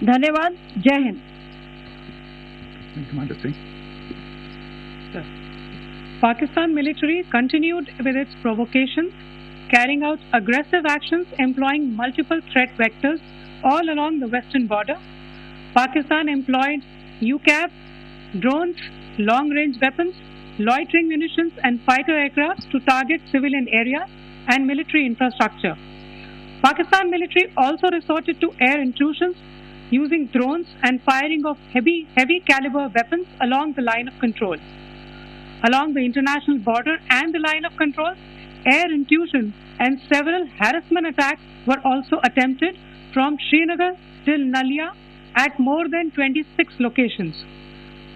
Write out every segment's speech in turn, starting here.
धन्यवाद. जय Hind. Commander Singh. Pakistan military continued with its provocations, carrying out aggressive actions employing multiple threat vectors all along the western border. Pakistan employed UCAV, drones, long-range weapons, loitering munitions and fighter aircrafts to target civilian areas and military infrastructure. Pakistan military also resorted to air intrusions using drones and firing of heavy caliber weapons along the line of control. Along the international border and the line of control, air intrusion and several harassment attacks were also attempted from Srinagar till Nalia at more than 26 locations.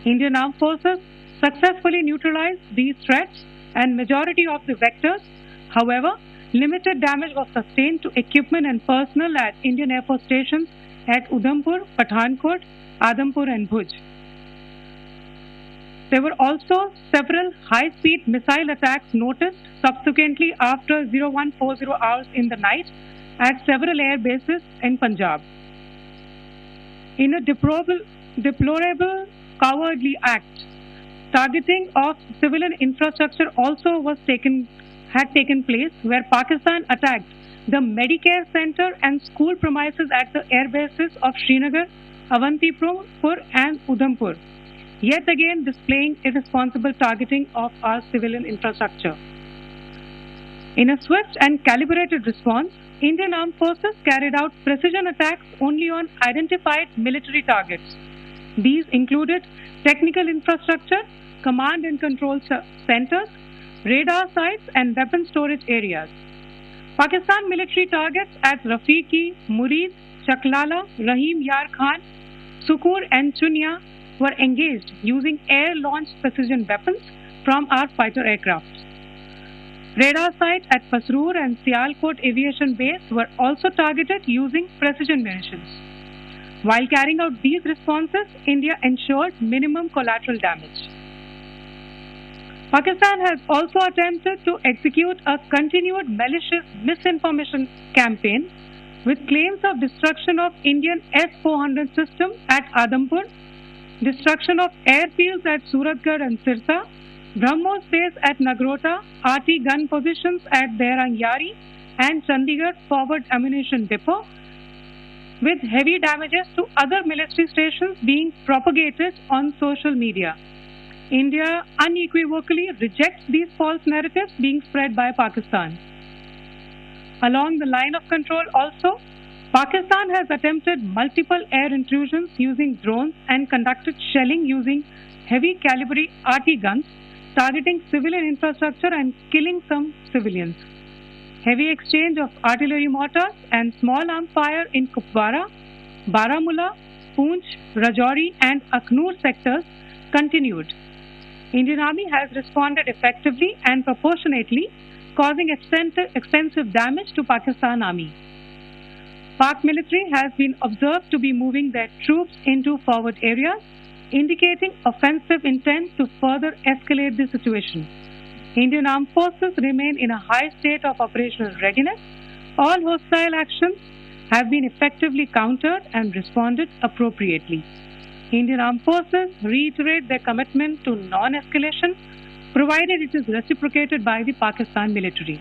Indian Armed Forces successfully neutralized these threats and majority of the vectors. However, limited damage was sustained to equipment and personnel at Indian Air Force stations at Udhampur, Pathankot, Adampur and Bhuj. There were also several high-speed missile attacks noticed subsequently after 0140 hours in the night at several air bases in Punjab. In a deplorable cowardly act, targeting of civilian infrastructure also had taken place, where Pakistan attacked the Medicare Center and school premises at the air bases of Srinagar, Avantipur and Udhampur, yet again displaying irresponsible targeting of our civilian infrastructure. In a swift and calibrated response, Indian Armed Forces carried out precision attacks only on identified military targets. These included technical infrastructure, command and control centers, radar sites and weapon storage areas. Pakistan military targets at Rafiqi, Murid, Chaklala, Rahim Yar Khan, Sukur and Chunya were engaged using air-launched precision weapons from our fighter aircraft. Radar sites at Pasroor and Sialkot Aviation Base were also targeted using precision munitions. While carrying out these responses, India ensured minimum collateral damage. Pakistan has also attempted to execute a continued malicious misinformation campaign with claims of destruction of Indian S-400 system at Adampur, destruction of airfields at Suratgarh and Sirsa, BrahMos base at Nagrota, RT gun positions at Dehrangyari and Chandigarh forward ammunition depot, with heavy damages to other military stations being propagated on social media. India unequivocally rejects these false narratives being spread by Pakistan. Along the line of control also, Pakistan has attempted multiple air intrusions using drones and conducted shelling using heavy caliber RT guns, targeting civilian infrastructure and killing some civilians. Heavy exchange of artillery mortars and small arms fire in Kupwara, Baramulla, Poonch, Rajouri and Aknoor sectors continued. Indian Army has responded effectively and proportionately, causing extensive damage to Pakistan Army. Pak military has been observed to be moving their troops into forward areas, indicating offensive intent to further escalate the situation. Indian Armed Forces remain in a high state of operational readiness. All hostile actions have been effectively countered and responded appropriately. Indian Armed Forces reiterate their commitment to non-escalation, provided it is reciprocated by the Pakistan military.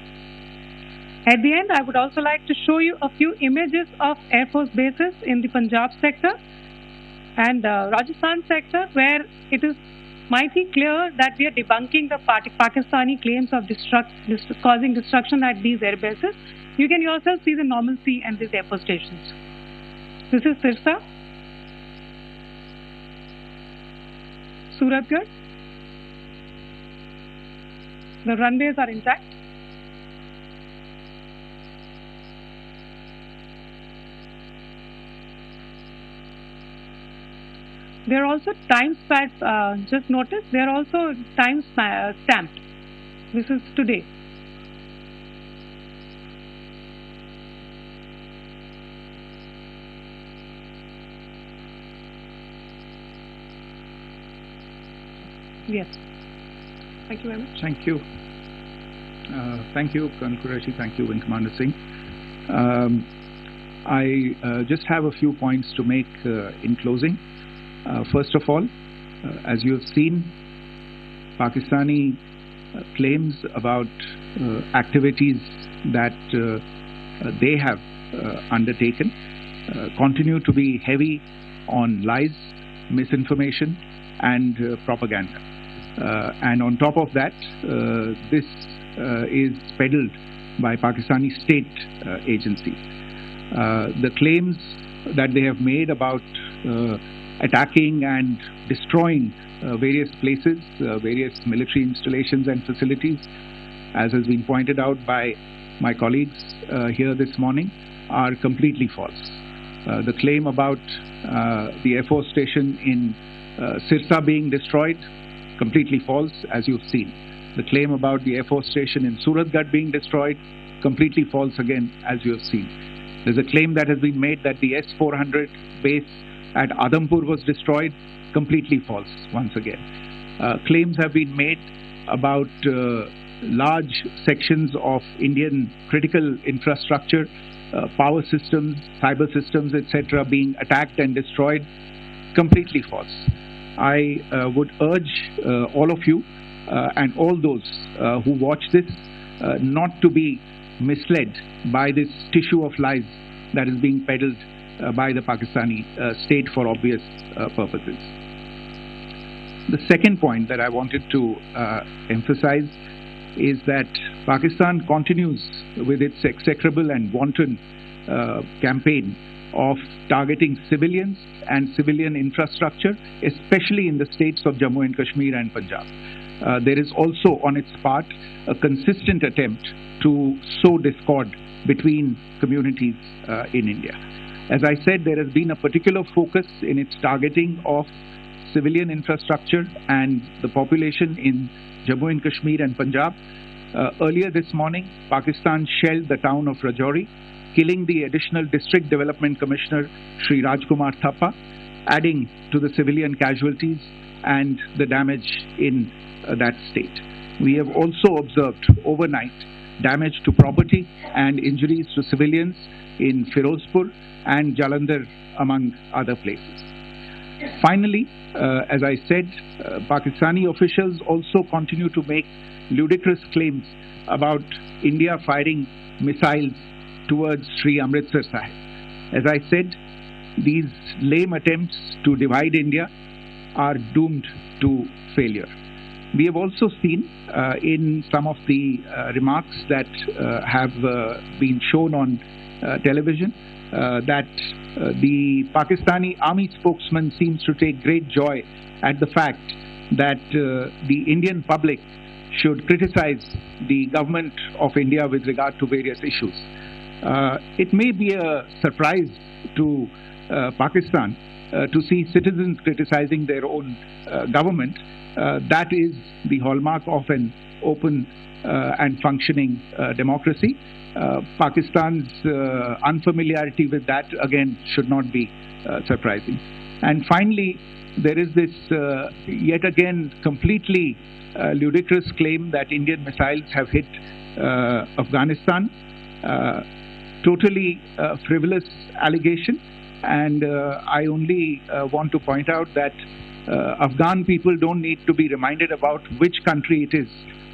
At the end, I would also like to show you a few images of Air Force bases in the Punjab sector and Rajasthan sector, where it is mighty clear that we are debunking the Pakistani claims of causing destruction at these air bases. You can yourself see the normalcy and these air force stations. This is Sirsa, Suratgarh. The runways are intact. They are also time stamped. Just notice they are also time stamped. This is today. Yes. Thank you very much. Thank you. Thank you, Colonel Qureshi. Thank you, Wing Commander Singh. I just have a few points to make in closing. First of all, as you have seen, Pakistani claims about activities that they have undertaken continue to be heavy on lies, misinformation, and propaganda. And on top of that, this is peddled by Pakistani state agencies. The claims that they have made about attacking and destroying various places, various military installations and facilities, as has been pointed out by my colleagues here this morning, are completely false. The claim about the Air Force station in Sirsa being destroyed, completely false, as you've seen. The claim about the Air Force station in Suratgarh being destroyed, completely false again, as you have seen. There's a claim that has been made that the S-400 base at Adampur was destroyed, completely false once again. Claims have been made about large sections of Indian critical infrastructure, power systems, cyber systems, etc. being attacked and destroyed, completely false. I would urge all of you and all those who watch this not to be misled by this tissue of lies that is being peddled by the Pakistani state for obvious purposes. The second point that I wanted to emphasize is that Pakistan continues with its execrable and wanton campaign of targeting civilians and civilian infrastructure, especially in the states of Jammu and Kashmir and Punjab. There is also on its part a consistent attempt to sow discord between communities in India. As I said, there has been a particular focus in its targeting of civilian infrastructure and the population in Jammu and Kashmir and Punjab. Earlier this morning, Pakistan shelled the town of Rajouri, killing the additional District Development Commissioner, Sri Rajkumar Thappa, adding to the civilian casualties and the damage in that state. We have also observed overnight damage to property and injuries to civilians in Firozpur and Jalandhar, among other places. Finally, as I said, Pakistani officials also continue to make ludicrous claims about India firing missiles towards Sri Amritsar Sahib. As I said, these lame attempts to divide India are doomed to failure. We have also seen in some of the remarks that have been shown on television that the Pakistani army spokesman seems to take great joy at the fact that the Indian public should criticize the government of India with regard to various issues. It may be a surprise to Pakistan to see citizens criticizing their own government. That is the hallmark of an open and functioning democracy. Pakistan's unfamiliarity with that, again, should not be surprising. And finally, there is this yet again completely ludicrous claim that Indian missiles have hit Afghanistan. Totally frivolous allegation, and I only want to point out that Afghan people don't need to be reminded about which country it is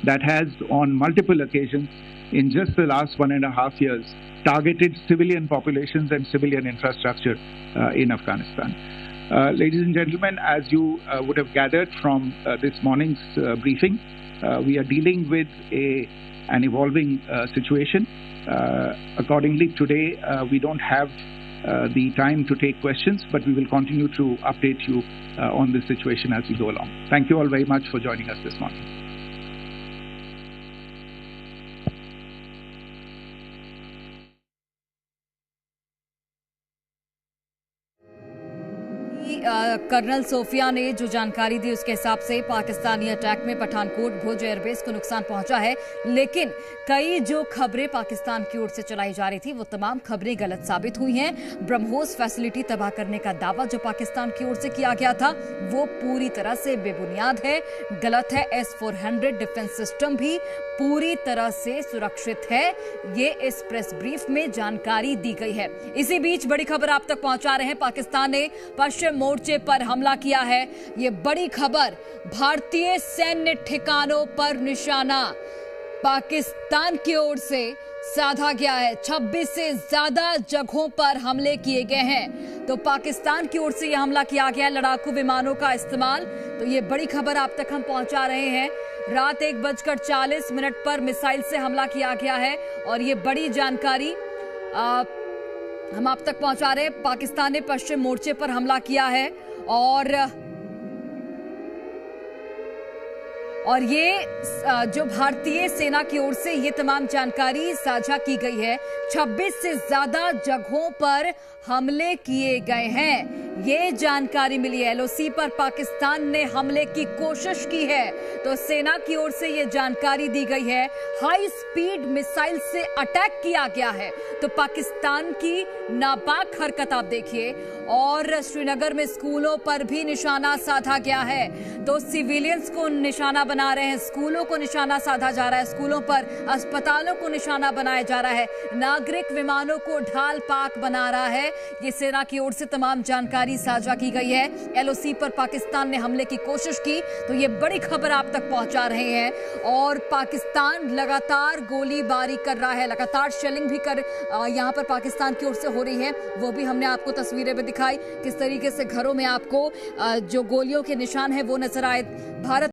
that has on multiple occasions in just the last 1.5 years targeted civilian populations and civilian infrastructure in Afghanistan. Ladies and gentlemen, as you would have gathered from this morning's briefing, we are dealing with an evolving situation. Accordingly, today we don't have the time to take questions, but we will continue to update you on this situation as we go along. Thank you all very much for joining us this morning. Colonel Sofia ने जो जानकारी दी उसके हिसाब से Pakistani attack में पठानकोट भुज airbase को नुकसान पहुंचा है, लेकिन कई जो खबरें पाकिस्तान की ओर से चलाई जा रही थी वो तमाम खबरें गलत साबित हुई हैं। ब्रह्मोस फैसिलिटी तबाह करने का दावा जो पाकिस्तान की ओर से किया गया था वो पूरी तरह से बेबुनियाद है, गलत है। S-400 डिफेंस सिस्टम भी पूरी तरह से सुरक्षित है। ये इस प्रेस ब्रीफ में जानकारी दी गई है। इसी बीच बड़ी खबर आप तक पहुंचा रहे हैं। पाकिस्तान ने पश्चिम मोर्चे पर हमला किया है। ये बड़ी खबर, भारतीय सैन्य ठिकानों पर निशाना पाकिस्तान की ओर से साधा गया है। 26 से ज्यादा जगहों पर हमले किए गए हैं। तो पाकिस्तान की ओर से यह हमला किया गया, लड़ाकू विमानों का इस्तेमाल। तो ये बड़ी खबर आप तक हम पहुंचा रहे हैं। रात 1:40 पर मिसाइल से हमला किया गया है और ये बड़ी जानकारी हम आप तक पहुंचा रहे हैं। पाकिस्तान ने पश्चिम मोर्चे पर हमला किया है और ये जो भारतीय सेना की ओर से ये तमाम जानकारी साझा की गई है। 26 से ज्यादा जगहों पर हमले किए गए हैं, ये जानकारी मिली है। एलओसी पर पाकिस्तान ने हमले की कोशिश की है, तो सेना की ओर से ये जानकारी दी गई है। हाई स्पीड मिसाइल से अटैक किया गया है। तो पाकिस्तान की नापाक हरकत आप देखिए। और श्रीनगर में स्कूलों पर भी निशाना साधा गया है। तो सिविलियंस को निशाना बना रहे हैं, स्कूलों को निशाना साधा जा रहा है, स्कूलों पर, अस्पतालों को निशाना बनाया जा रहा है, नागरिक विमानों को ढाल पाक बना रहा है। ये सेना की ओर से तमाम जानकारी साझा की गई है। एलओसी पर पाकिस्तान ने हमले की कोशिश की, तो ये बड़ी खबर आप तक पहुंचा रहे हैं। और पाकिस्तान लगातार गोलीबारी कर रहा है, लगातार शेलिंग भी यहाँ पर पाकिस्तान की ओर से हो रही है। वो भी हमने आपको तस्वीरें में दिखाई, किस तरीके से घरों में आपको जो गोलियों के निशान है वो नजर आए। भारत